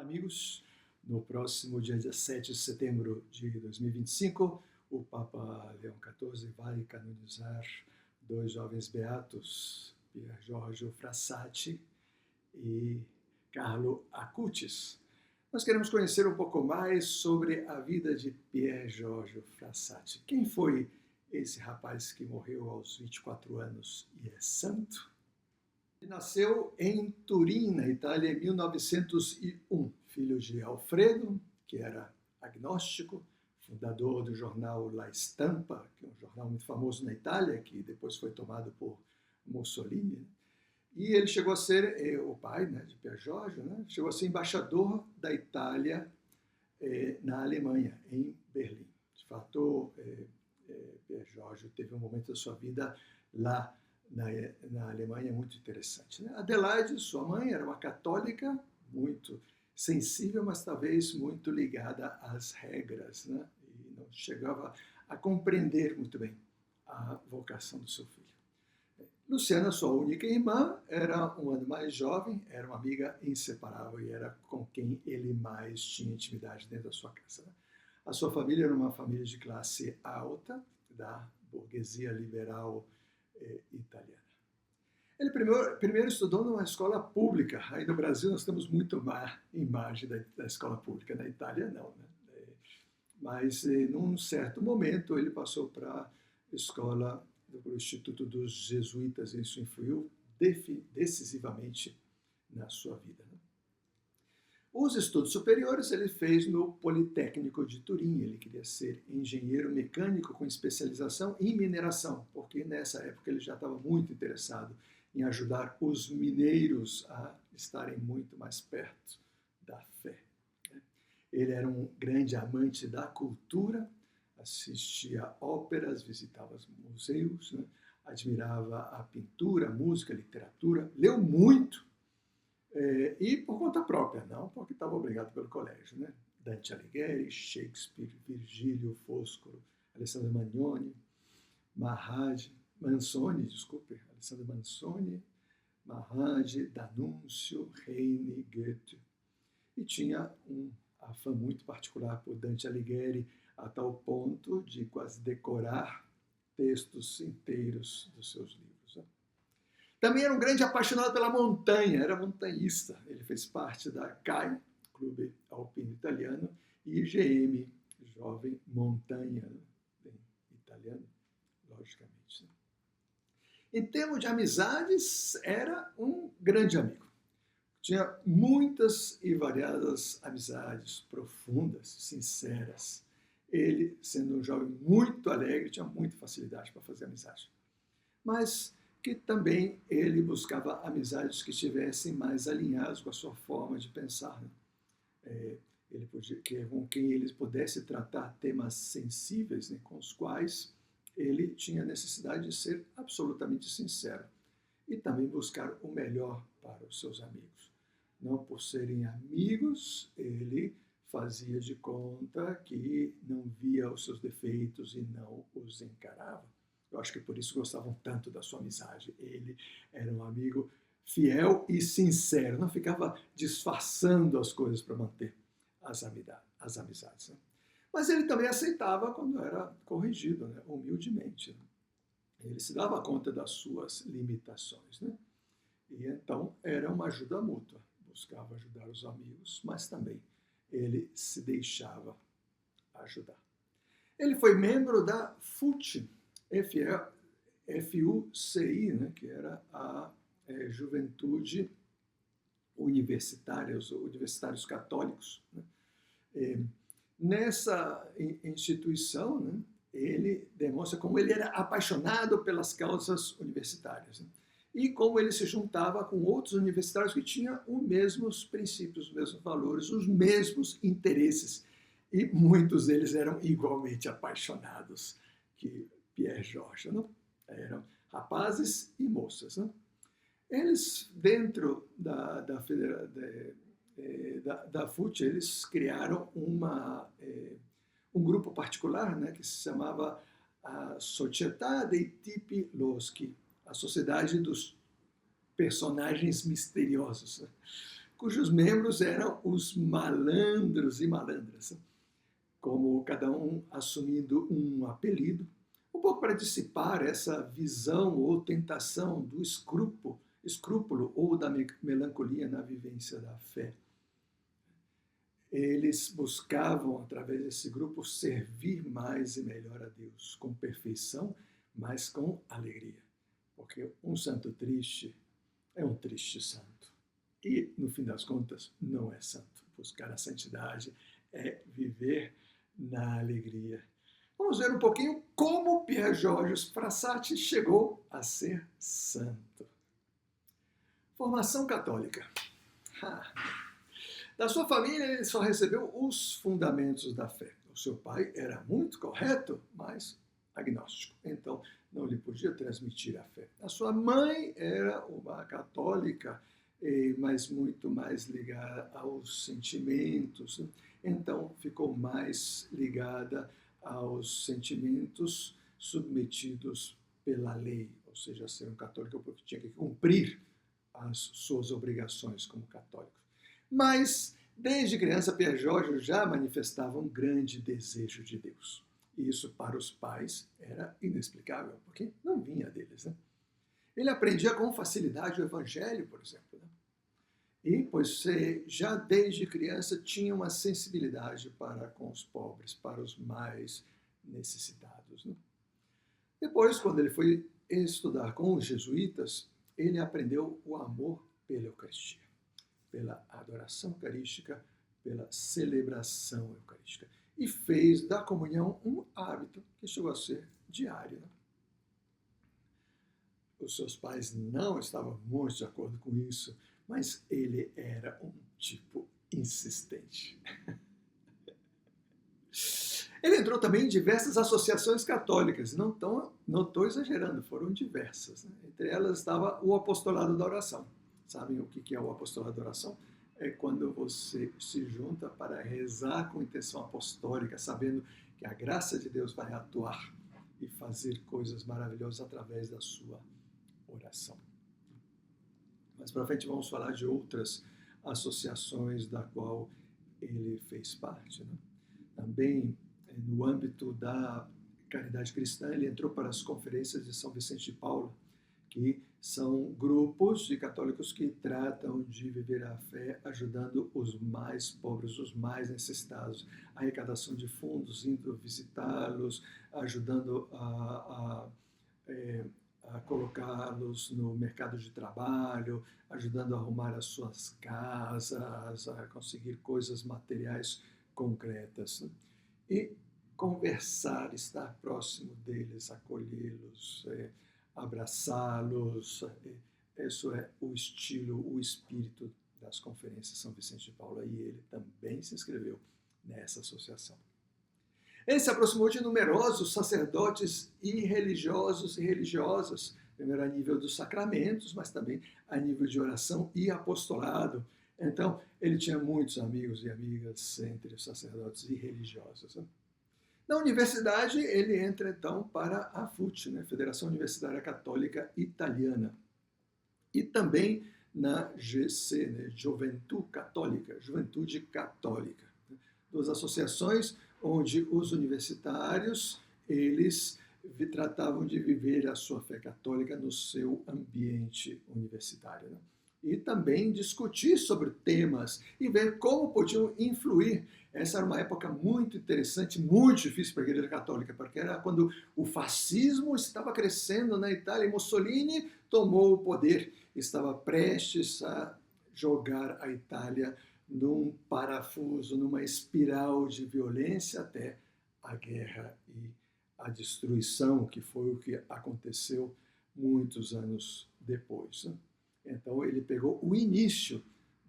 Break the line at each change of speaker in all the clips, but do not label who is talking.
Amigos, no próximo dia 17 de setembro de 2025, o Papa Leão XIV vai canonizar dois jovens beatos, Pier Giorgio Frassati e Carlo Acutis. Nós queremos conhecer um pouco mais sobre a vida de Pier Giorgio Frassati. Quem foi esse rapaz que morreu aos 24 anos e é santo? Ele nasceu em Turim, na Itália, em 1901, filho de Alfredo, que era agnóstico, fundador do jornal La Stampa, que é um jornal muito famoso na Itália, que depois foi tomado por Mussolini. E ele chegou a ser, o pai, de Pier Giorgio, chegou a ser embaixador da Itália na Alemanha, em Berlim. De fato, Pier Giorgio teve um momento da sua vida lá na Alemanha muito interessante. Adelaide, sua mãe, era uma católica muito sensível, mas talvez muito ligada às regras, e não chegava a compreender muito bem a vocação do seu filho. Luciana, sua única irmã, era um ano mais jovem, era uma amiga inseparável e era com quem ele mais tinha intimidade dentro da sua casa. A sua família era uma família de classe alta, da burguesia liberal italiana. Ele primeiro estudou numa escola pública. Aí no Brasil nós temos muito má imagem da escola pública, na Itália não. Mas num certo momento ele passou para a escola do Instituto dos Jesuítas. Isso influiu decisivamente na sua vida. Os estudos superiores ele fez no Politécnico de Turim. Ele queria ser engenheiro mecânico com especialização em mineração, porque nessa época ele já estava muito interessado em ajudar os mineiros a estarem muito mais perto da fé. Ele era um grande amante da cultura, assistia óperas, visitava os museus, admirava a pintura, a música, a literatura, leu muito, e por conta própria, não porque estava obrigado pelo colégio. Dante Alighieri, Shakespeare, Virgílio, Foscolo, Alessandro Manzoni, Alessandro Manzoni, Marradi, D'Annunzio, Heine, Goethe. E tinha um afã muito particular por Dante Alighieri, a tal ponto de quase decorar textos inteiros dos seus livros. Também era um grande apaixonado pela montanha, era montanhista. Ele fez parte da CAI, Clube Alpino Italiano, e IGM, Jovem Montanha, bem italiano, logicamente. Em termos de amizades, era um grande amigo. Tinha muitas e variadas amizades, profundas, sinceras. Ele, sendo um jovem muito alegre, tinha muita facilidade para fazer amizade. Mas que também ele buscava amizades que estivessem mais alinhadas com a sua forma de pensar. Com quem ele pudesse tratar temas sensíveis, com os quais ele tinha necessidade de ser absolutamente sincero. E também buscar o melhor para os seus amigos. Não por serem amigos, ele fazia de conta que não via os seus defeitos e não os encarava. Eu acho que por isso gostavam tanto da sua amizade. Ele era um amigo fiel e sincero, não ficava disfarçando as coisas para manter as amizades. Mas ele também aceitava quando era corrigido, humildemente. Ele se dava conta das suas limitações. E então era uma ajuda mútua. Buscava ajudar os amigos, mas também ele se deixava ajudar. Ele foi membro da FUCI, FUCI, que era a Juventude Universitária, os universitários católicos. Nessa instituição, ele demonstra como ele era apaixonado pelas causas universitárias. E como ele se juntava com outros universitários que tinham os mesmos princípios, os mesmos valores, os mesmos interesses. E muitos deles eram igualmente apaixonados que Pier Giorgio. Eram rapazes e moças. Eles, dentro da FUCI, eles criaram um grupo particular, que se chamava a Società dei Tipi Loschi, a Sociedade dos Personagens Misteriosos, cujos membros eram os malandros e malandras, como cada um assumindo um apelido, um pouco para dissipar essa visão ou tentação do escrúpulo ou da melancolia na vivência da fé. Eles buscavam, através desse grupo, servir mais e melhor a Deus, com perfeição, mas com alegria. Porque um santo triste é um triste santo. E, no fim das contas, não é santo. Buscar a santidade é viver na alegria. Vamos ver um pouquinho como Pierre Georges Frassati chegou a ser santo. Formação católica. Da sua família, ele só recebeu os fundamentos da fé. O seu pai era muito correto, mas agnóstico. Então, não lhe podia transmitir a fé. A sua mãe era uma católica, mas muito mais ligada aos sentimentos. Então, ficou mais ligada aos sentimentos submetidos pela lei. Ou seja, ser um católico porque tinha que cumprir as suas obrigações como católico. Mas, desde criança, Pierre Georges já manifestava um grande desejo de Deus. E isso, para os pais, era inexplicável, porque não vinha deles, né? Ele aprendia com facilidade o Evangelho, por exemplo, né? E, pois, já desde criança tinha uma sensibilidade para com os pobres, para os mais necessitados, né? Depois, quando ele foi estudar com os jesuítas, ele aprendeu o amor pela Eucaristia, pela adoração eucarística, pela celebração eucarística. E fez da comunhão um hábito que chegou a ser diário, né? Os seus pais não estavam muito de acordo com isso, mas ele era um tipo insistente. Ele entrou também em diversas associações católicas, não estou exagerando, foram diversas, né? Entre elas estava o apostolado da oração. Sabem o que é o apostolado da oração? É quando você se junta para rezar com intenção apostólica, sabendo que a graça de Deus vai atuar e fazer coisas maravilhosas através da sua oração. Mais para frente vamos falar de outras associações da qual ele fez parte, né? Também, no âmbito da caridade cristã, ele entrou para as conferências de São Vicente de Paulo, que são grupos de católicos que tratam de viver a fé ajudando os mais pobres, os mais necessitados, a arrecadação de fundos, indo visitá-los, ajudando a colocá-los no mercado de trabalho, ajudando a arrumar as suas casas, a conseguir coisas materiais concretas. E conversar, estar próximo deles, acolhê-los, abraçá-los. Isso é o estilo, o espírito das conferências São Vicente de Paulo. E ele também se inscreveu nessa associação. Ele se aproximou de numerosos sacerdotes e religiosos e religiosas, primeiro a nível dos sacramentos, mas também a nível de oração e apostolado. Então, ele tinha muitos amigos e amigas entre os sacerdotes e religiosos, né? Na universidade, ele entra, então, para a FUT, né? Federação Universitária Católica Italiana. E também na GC, né? Juventude Católica. Duas associações onde os universitários, eles tratavam de viver a sua fé católica no seu ambiente universitário, né? E também discutir sobre temas e ver como podiam influir. Essa era uma época muito interessante, muito difícil para a Igreja Católica, porque era quando o fascismo estava crescendo na Itália e Mussolini tomou o poder, estava prestes a jogar a Itália num parafuso, numa espiral de violência até a guerra e a destruição, que foi o que aconteceu muitos anos depois, né? Então, ele pegou o início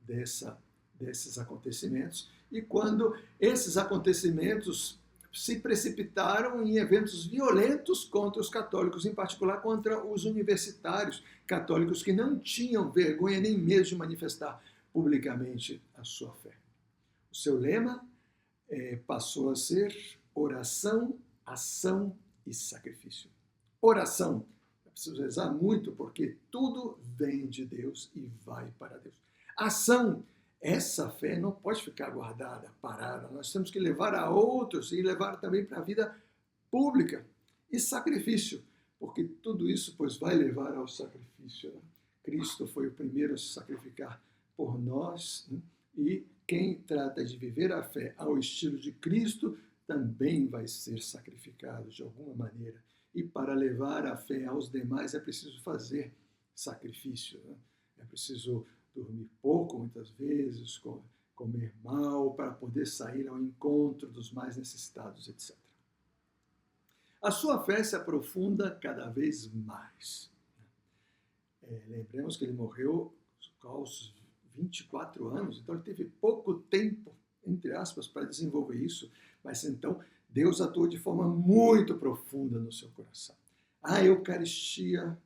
desses acontecimentos e quando esses acontecimentos se precipitaram em eventos violentos contra os católicos, em particular contra os universitários católicos que não tinham vergonha nem medo de manifestar publicamente a sua fé. O seu lema passou a ser oração, ação e sacrifício. Oração. Preciso rezar muito porque tudo vem de Deus e vai para Deus. Ação essa fé não pode ficar guardada, parada. Nós temos que levar a outros e levar também para a vida pública. E sacrifício, porque tudo isso pois vai levar ao sacrifício. Né? Cristo foi o primeiro a se sacrificar por nós, né? E quem trata de viver a fé ao estilo de Cristo também vai ser sacrificado de alguma maneira. E para levar a fé aos demais é preciso fazer sacrifício. Né? É preciso dormir pouco, muitas vezes, comer mal, para poder sair ao encontro dos mais necessitados, etc. A sua fé se aprofunda cada vez mais. Lembremos que ele morreu aos 24 anos, então ele teve pouco tempo, entre aspas, para desenvolver isso, mas então Deus atuou de forma muito profunda no seu coração. A Eucaristia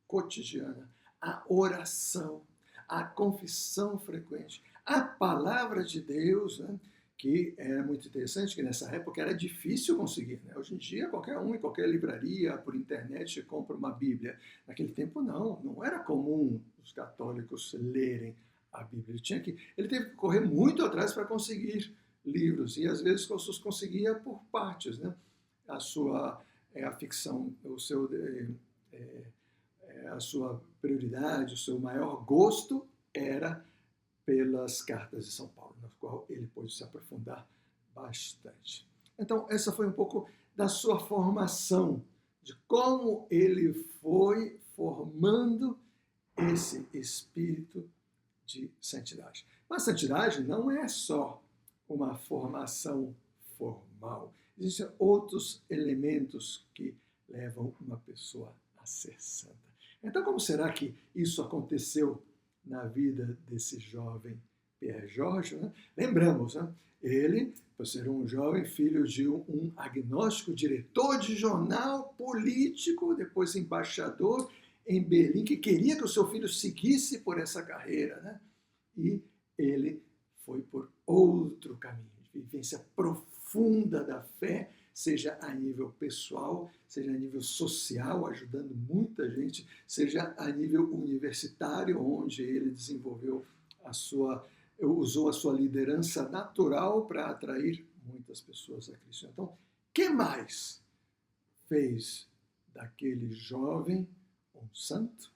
cotidiana, a oração, a confissão frequente, a palavra de Deus, né? Que é muito interessante, que nessa época era difícil conseguir. Né? Hoje em dia, qualquer um, em qualquer livraria, por internet, compra uma Bíblia. Naquele tempo, não era comum os católicos lerem a Bíblia. Ele teve que correr muito atrás para conseguir livros, e às vezes os conseguia por partes. Né? A ficção, a sua prioridade, o seu maior gosto era pelas cartas de São Paulo, no qual ele pôde se aprofundar bastante. Então, essa foi um pouco da sua formação, de como ele foi formando esse espírito de santidade. Mas santidade não é só uma formação formal. Existem outros elementos que levam uma pessoa a ser santa. Então, como será que isso aconteceu na vida desse jovem Pierre Georges? Né? Lembramos, né? Ele, por ser um jovem filho de um agnóstico, diretor de jornal político, depois embaixador em Berlim, que queria que o seu filho seguisse por essa carreira. Né? E ele foi por outro caminho, de vivência profunda da fé, seja a nível pessoal, seja a nível social, ajudando muita gente, seja a nível universitário, onde ele desenvolveu usou a sua liderança natural para atrair muitas pessoas a Cristo. Então, o que mais fez daquele jovem um santo?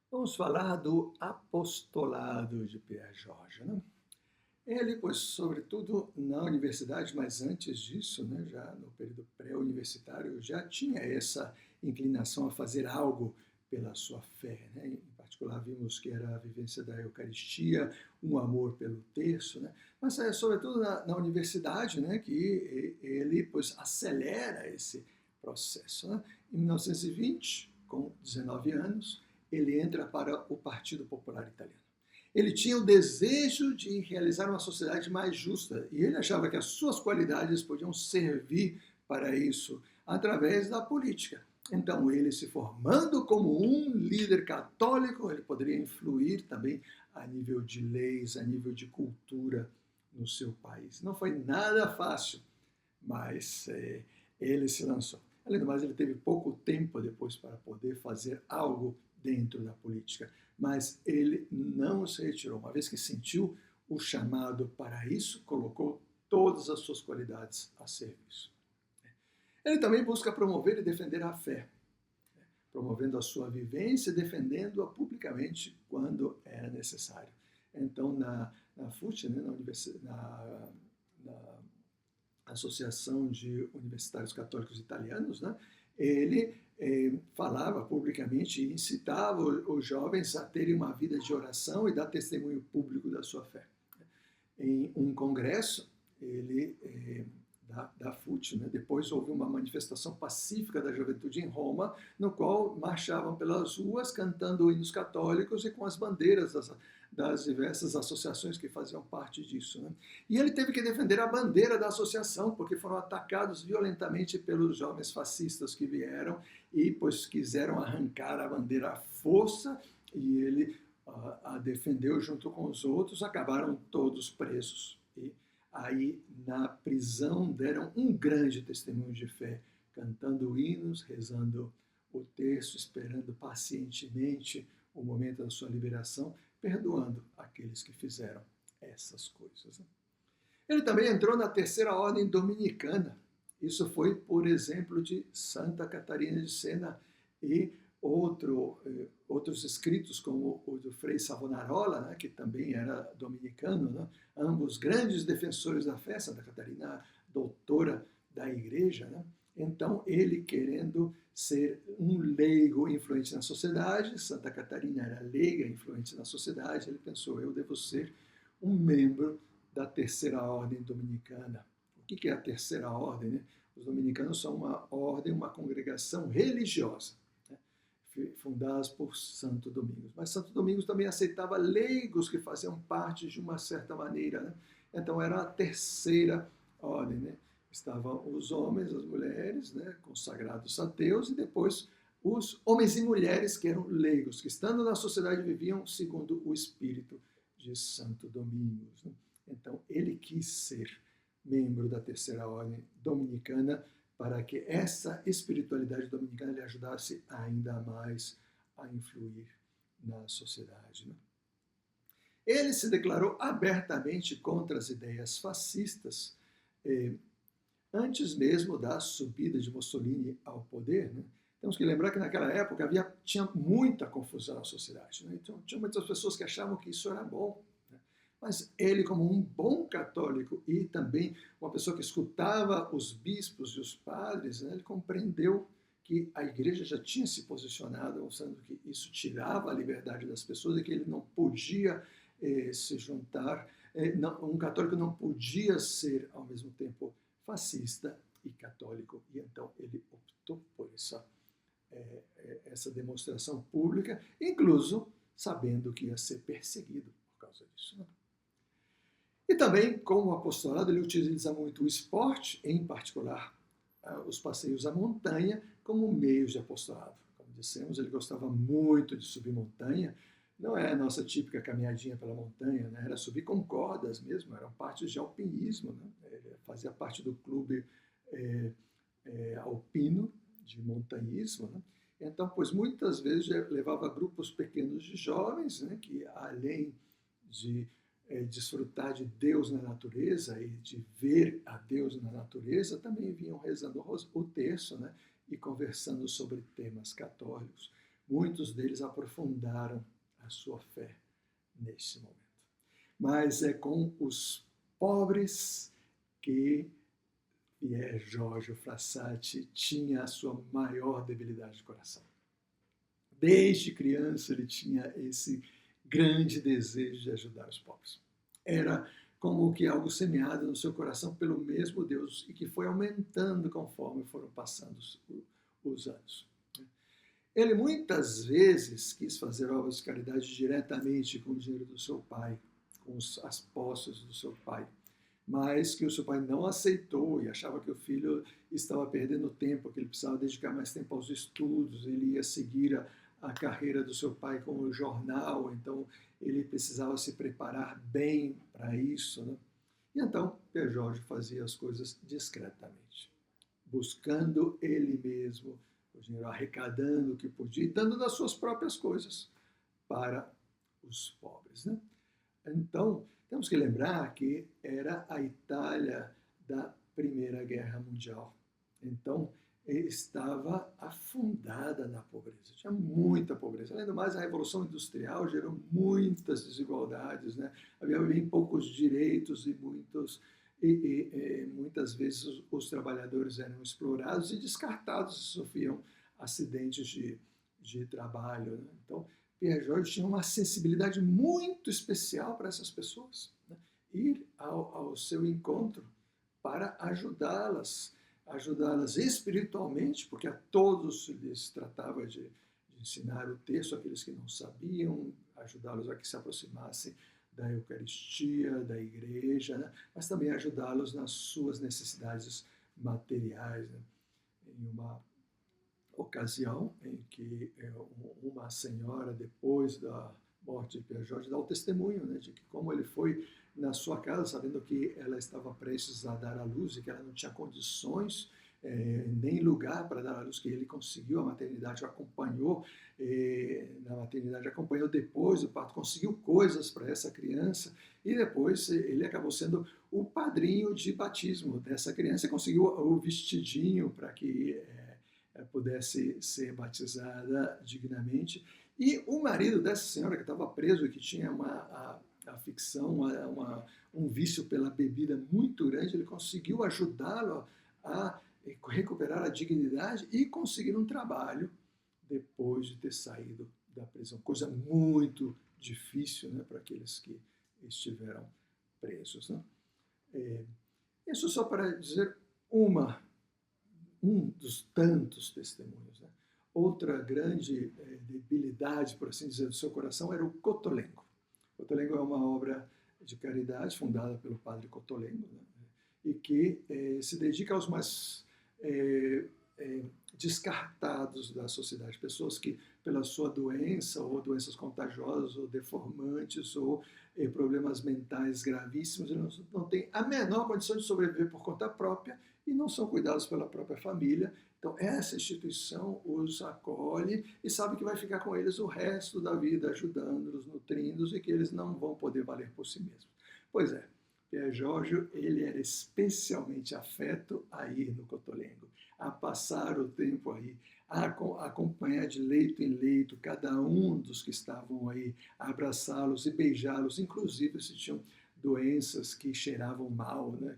Vamos falar do apostolado de Pierre Georges, né? Ele, pois, sobretudo na universidade, mas antes disso, né, já no período pré-universitário, já tinha essa inclinação a fazer algo pela sua fé. Né? Em particular, vimos que era a vivência da Eucaristia, um amor pelo terço, né? Mas é sobretudo na universidade, né, que ele, pois, acelera esse processo. Né? Em 1920, com 19 anos, ele entra para o Partido Popular Italiano. Ele tinha o desejo de realizar uma sociedade mais justa e ele achava que as suas qualidades podiam servir para isso através da política. Então, ele se formando como um líder católico, ele poderia influir também a nível de leis, a nível de cultura no seu país. Não foi nada fácil, mas ele se lançou. Além do mais, ele teve pouco tempo depois para poder fazer algo dentro da política. Mas ele não se retirou. Uma vez que sentiu o chamado para isso, colocou todas as suas qualidades a serviço. Ele também busca promover e defender a fé, promovendo a sua vivência e defendendo-a publicamente quando era necessário. Então, na FUT, né, na Associação de Universitários Católicos Italianos, né, ele falava publicamente e incitava os jovens a terem uma vida de oração e dar testemunho público da sua fé. Em um congresso da FUT, né, depois houve uma manifestação pacífica da juventude em Roma, no qual marchavam pelas ruas cantando hinos católicos e com as bandeiras das diversas associações que faziam parte disso. Né? E ele teve que defender a bandeira da associação, porque foram atacados violentamente pelos jovens fascistas que vieram e pois quiseram arrancar a bandeira à força, e ele a defendeu junto com os outros, acabaram todos presos. E aí, na prisão, deram um grande testemunho de fé, cantando hinos, rezando o terço, esperando pacientemente o momento da sua liberação, perdoando aqueles que fizeram essas coisas. Ele também entrou na terceira ordem dominicana. Isso foi, por exemplo, de Santa Catarina de Sena e outros escritos, como o do Frei Savonarola, né, que também era dominicano, né, ambos grandes defensores da fé, Santa Catarina, doutora da igreja. Né? Então, ele querendo ser um leigo influente na sociedade, Santa Catarina era leiga influente na sociedade, ele pensou, eu devo ser um membro da terceira ordem dominicana. O que é a terceira ordem? Né? Os dominicanos são uma ordem, uma congregação religiosa, né? Fundadas por Santo Domingos. Mas Santo Domingos também aceitava leigos que faziam parte de uma certa maneira. Né? Então era a terceira ordem. Né? Estavam os homens, as mulheres, né, consagrados a Deus, e depois os homens e mulheres que eram leigos, que estando na sociedade viviam segundo o espírito de Santo Domingos. Né? Então, ele quis ser membro da terceira ordem dominicana para que essa espiritualidade dominicana lhe ajudasse ainda mais a influir na sociedade. Né? Ele se declarou abertamente contra as ideias fascistas, antes mesmo da subida de Mussolini ao poder. Né? Temos que lembrar que naquela época tinha muita confusão na sociedade. Né? Então, tinha muitas pessoas que achavam que isso era bom. Né? Mas ele, como um bom católico e também uma pessoa que escutava os bispos e os padres, né, ele compreendeu que a igreja já tinha se posicionado, mostrando que isso tirava a liberdade das pessoas e que ele não podia se juntar, um católico não podia ser, ao mesmo tempo, fascista e católico. E então ele optou por essa demonstração pública, incluso sabendo que ia ser perseguido por causa disso. Né? E também, como apostolado, ele utiliza muito o esporte, em particular os passeios à montanha, como meios de apostolado. Como dissemos, ele gostava muito de subir montanha. Não é a nossa típica caminhadinha pela montanha, né? Era subir com cordas mesmo, eram partes de alpinismo. Né? Ele fazia parte do clube alpino de montanhismo. Né? Então, pois muitas vezes levava grupos pequenos de jovens, né, que além de desfrutar de Deus na natureza e de ver a Deus na natureza, também vinham rezando o terço, né, e conversando sobre temas católicos. Muitos deles aprofundaram a sua fé nesse momento. Mas é com os pobres que Pier Giorgio Frassati tinha a sua maior debilidade de coração. Desde criança ele tinha esse grande desejo de ajudar os pobres. Era como que algo semeado no seu coração pelo mesmo Deus e que foi aumentando conforme foram passando os anos. Ele muitas vezes quis fazer obras de caridade diretamente com o dinheiro do seu pai, com as posses do seu pai, mas que o seu pai não aceitou e achava que o filho estava perdendo tempo, que ele precisava dedicar mais tempo aos estudos, ele ia seguir a carreira do seu pai com o jornal, então ele precisava se preparar bem para isso. Né? E então, Pier Giorgio fazia as coisas discretamente, buscando ele mesmo o dinheiro, arrecadando o que podia e dando das suas próprias coisas para os pobres. Né? Então, temos que lembrar que era a Itália da Primeira Guerra Mundial. Então, estava afundada na pobreza. Tinha muita pobreza. Além do mais, a Revolução Industrial gerou muitas desigualdades. Né? Havia bem poucos direitos e muitas vezes os trabalhadores eram explorados e descartados, sofriam acidentes de trabalho. Né? Então, Pier Giorgio tinha uma sensibilidade muito especial para essas pessoas. Né? Ir ao seu encontro para ajudá-las espiritualmente, porque a todos lhes tratava de ensinar o texto, aqueles que não sabiam, ajudá-los a que se aproximassem da Eucaristia, da igreja, né? Mas também ajudá-los nas suas necessidades materiais. Né? Em uma ocasião em que uma senhora, depois da morte de Pier Giorgio, dá o testemunho, né, de que como ele foi na sua casa, sabendo que ela estava prestes a dar à luz e que ela não tinha condições nem lugar para dar à luz, que ele conseguiu, a maternidade o acompanhou, na maternidade acompanhou depois do parto, conseguiu coisas para essa criança, e depois ele acabou sendo o padrinho de batismo dessa criança, e conseguiu o vestidinho para que pudesse ser batizada dignamente. E o marido dessa senhora que estava preso e que tinha uma afecção, um vício pela bebida muito grande, ele conseguiu ajudá-lo a recuperar a dignidade e conseguir um trabalho depois de ter saído da prisão. Coisa muito difícil, né, para aqueles que estiveram presos. Né? Isso só para dizer um dos tantos testemunhos. Né? Outra grande debilidade, por assim dizer, do seu coração era o Cotolengo. Cotolengo é uma obra de caridade fundada pelo padre Cotolengo, né? E que se dedica aos mais descartados da sociedade, pessoas que, pela sua doença, ou doenças contagiosas, ou deformantes, ou problemas mentais gravíssimos, não têm a menor condição de sobreviver por conta própria e não são cuidados pela própria família. Então, essa instituição os acolhe e sabe que vai ficar com eles o resto da vida, ajudando-os, nutrindo-os, e que eles não vão poder valer por si mesmos. Pois é, Pier Giorgio, ele era especialmente afeto a ir no Cotolengo, a passar o tempo aí, a acompanhar de leito em leito cada um dos que estavam aí, a abraçá-los e beijá-los, inclusive se tinham doenças que cheiravam mal, né?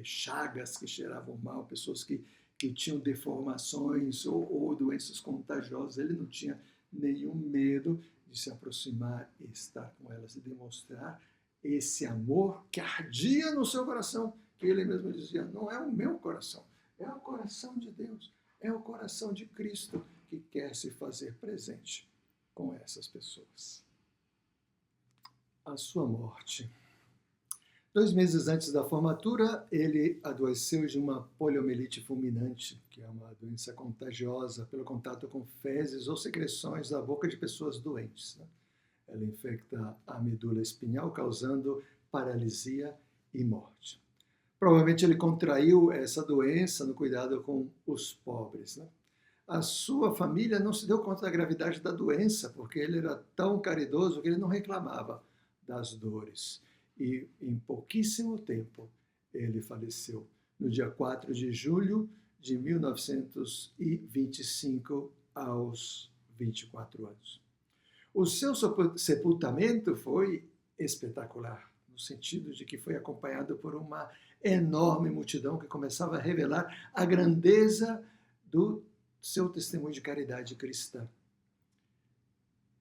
Chagas que cheiravam mal, pessoas que tinham deformações ou doenças contagiosas, ele não tinha nenhum medo de se aproximar e estar com elas e demonstrar esse amor que ardia no seu coração, que ele mesmo dizia, não é o meu coração, é o coração de Deus, é o coração de Cristo que quer se fazer presente com essas pessoas. A sua morte. 2 meses antes da formatura, ele adoeceu de uma poliomielite fulminante, que é uma doença contagiosa pelo contato com fezes ou secreções da boca de pessoas doentes. Né? Ela infecta a medula espinhal, causando paralisia e morte. Provavelmente ele contraiu essa doença no cuidado com os pobres. Né? A sua família não se deu conta da gravidade da doença, porque ele era tão caridoso que ele não reclamava das dores. E em pouquíssimo tempo ele faleceu, no dia 4 de julho de 1925, aos 24 anos. O seu sepultamento foi espetacular, no sentido de que foi acompanhado por uma enorme multidão que começava a revelar a grandeza do seu testemunho de caridade cristã.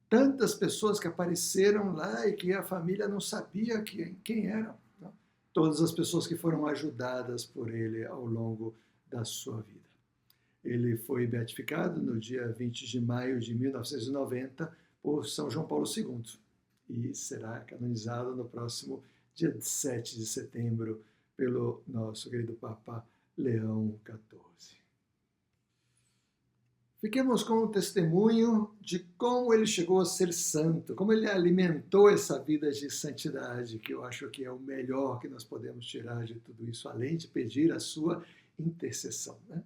Tantas pessoas que apareceram lá e que a família não sabia quem eram. Não? Todas as pessoas que foram ajudadas por ele ao longo da sua vida. Ele foi beatificado no dia 20 de maio de 1990 por São João Paulo II e será canonizado no próximo dia 7 de setembro pelo nosso querido Papa Leão XIV. Fiquemos com o testemunho de como ele chegou a ser santo, como ele alimentou essa vida de santidade, que eu acho que é o melhor que nós podemos tirar de tudo isso, além de pedir a sua intercessão. Né?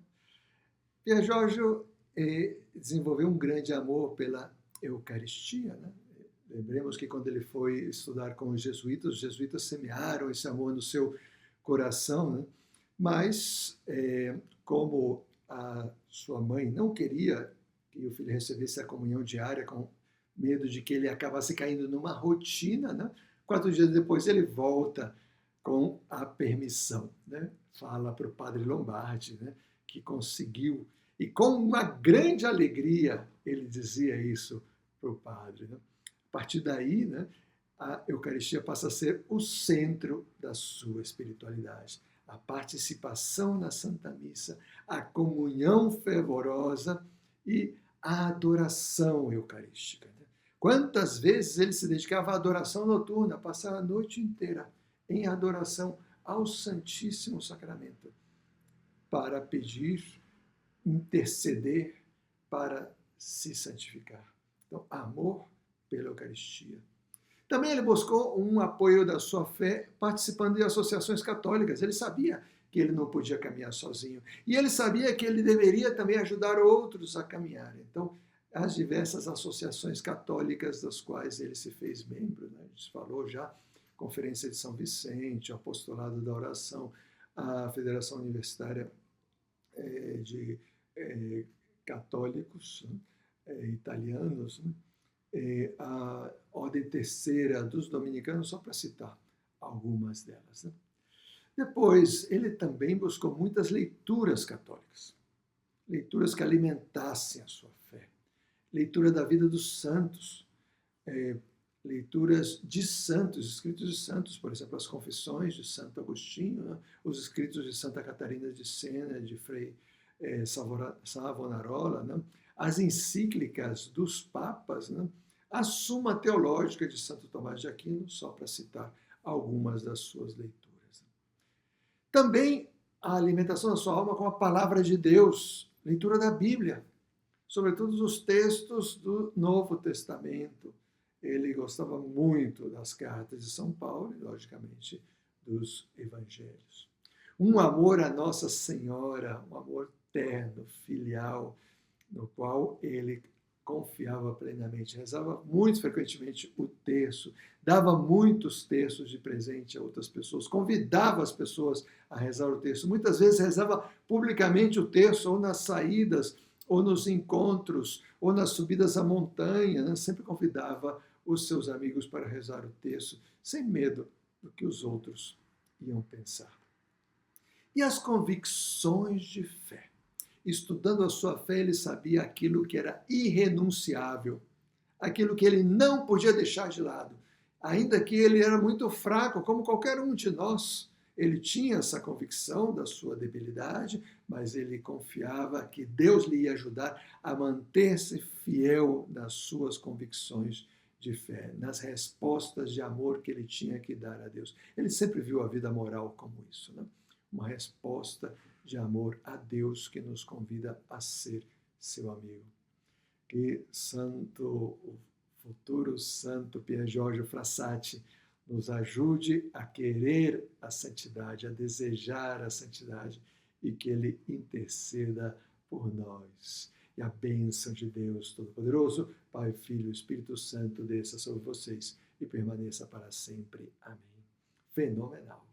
Pier Giorgio desenvolveu um grande amor pela Eucaristia. Né? Lembremos que quando ele foi estudar com os jesuítas semearam esse amor no seu coração, né? Mas como a sua mãe não queria que o filho recebesse a comunhão diária, com medo de que ele acabasse caindo numa rotina, né? 4 dias depois ele volta com a permissão, né? Fala para o padre Lombardi, né? Que conseguiu, e com uma grande alegria ele dizia isso para o padre. Né? A partir daí, né, a Eucaristia passa a ser o centro da sua espiritualidade. A participação na Santa Missa, a comunhão fervorosa e a adoração eucarística. Quantas vezes ele se dedicava à adoração noturna, passava a noite inteira em adoração ao Santíssimo Sacramento, para pedir, interceder, para se santificar. Então, amor pela Eucaristia. Também ele buscou um apoio da sua fé participando de associações católicas. Ele sabia que ele não podia caminhar sozinho. E ele sabia que ele deveria também ajudar outros a caminhar. Então, as diversas associações católicas das quais ele se fez membro, né? A gente falou já, Conferência de São Vicente, o Apostolado da Oração, a Federação Universitária de Católicos, né? Italianos, né? A Ordem Terceira dos Dominicanos, só para citar algumas delas, né? Depois, ele também buscou muitas leituras católicas, leituras que alimentassem a sua fé, leitura da vida dos santos, leituras de santos, escritos de santos, por exemplo, as Confissões de Santo Agostinho, né? Os escritos de Santa Catarina de Sena, de Frei Savonarola, né? As encíclicas dos papas, né? A Suma Teológica de Santo Tomás de Aquino, só para citar algumas das suas leituras. Também a alimentação da sua alma com a palavra de Deus, leitura da Bíblia, sobretudo os textos do Novo Testamento. Ele gostava muito das cartas de São Paulo e, logicamente, dos evangelhos. Um amor a Nossa Senhora, um amor terno, filial, no qual ele confiava plenamente, rezava muito frequentemente o terço, dava muitos terços de presente a outras pessoas, convidava as pessoas a rezar o terço. Muitas vezes rezava publicamente o terço, ou nas saídas, ou nos encontros, ou nas subidas à montanha, né? Sempre convidava os seus amigos para rezar o terço, sem medo do que os outros iam pensar. E as convicções de fé. Estudando a sua fé, ele sabia aquilo que era irrenunciável, aquilo que ele não podia deixar de lado. Ainda que ele era muito fraco, como qualquer um de nós, ele tinha essa convicção da sua debilidade, mas ele confiava que Deus lhe ia ajudar a manter-se fiel nas suas convicções de fé, nas respostas de amor que ele tinha que dar a Deus. Ele sempre viu a vida moral como isso, né? Uma resposta de amor a Deus que nos convida a ser seu amigo. Que o futuro santo Pier Giorgio Frassati nos ajude a querer a santidade, a desejar a santidade e que ele interceda por nós. E a bênção de Deus Todo-Poderoso, Pai, Filho e Espírito Santo, desça sobre vocês e permaneça para sempre. Amém. Fenomenal.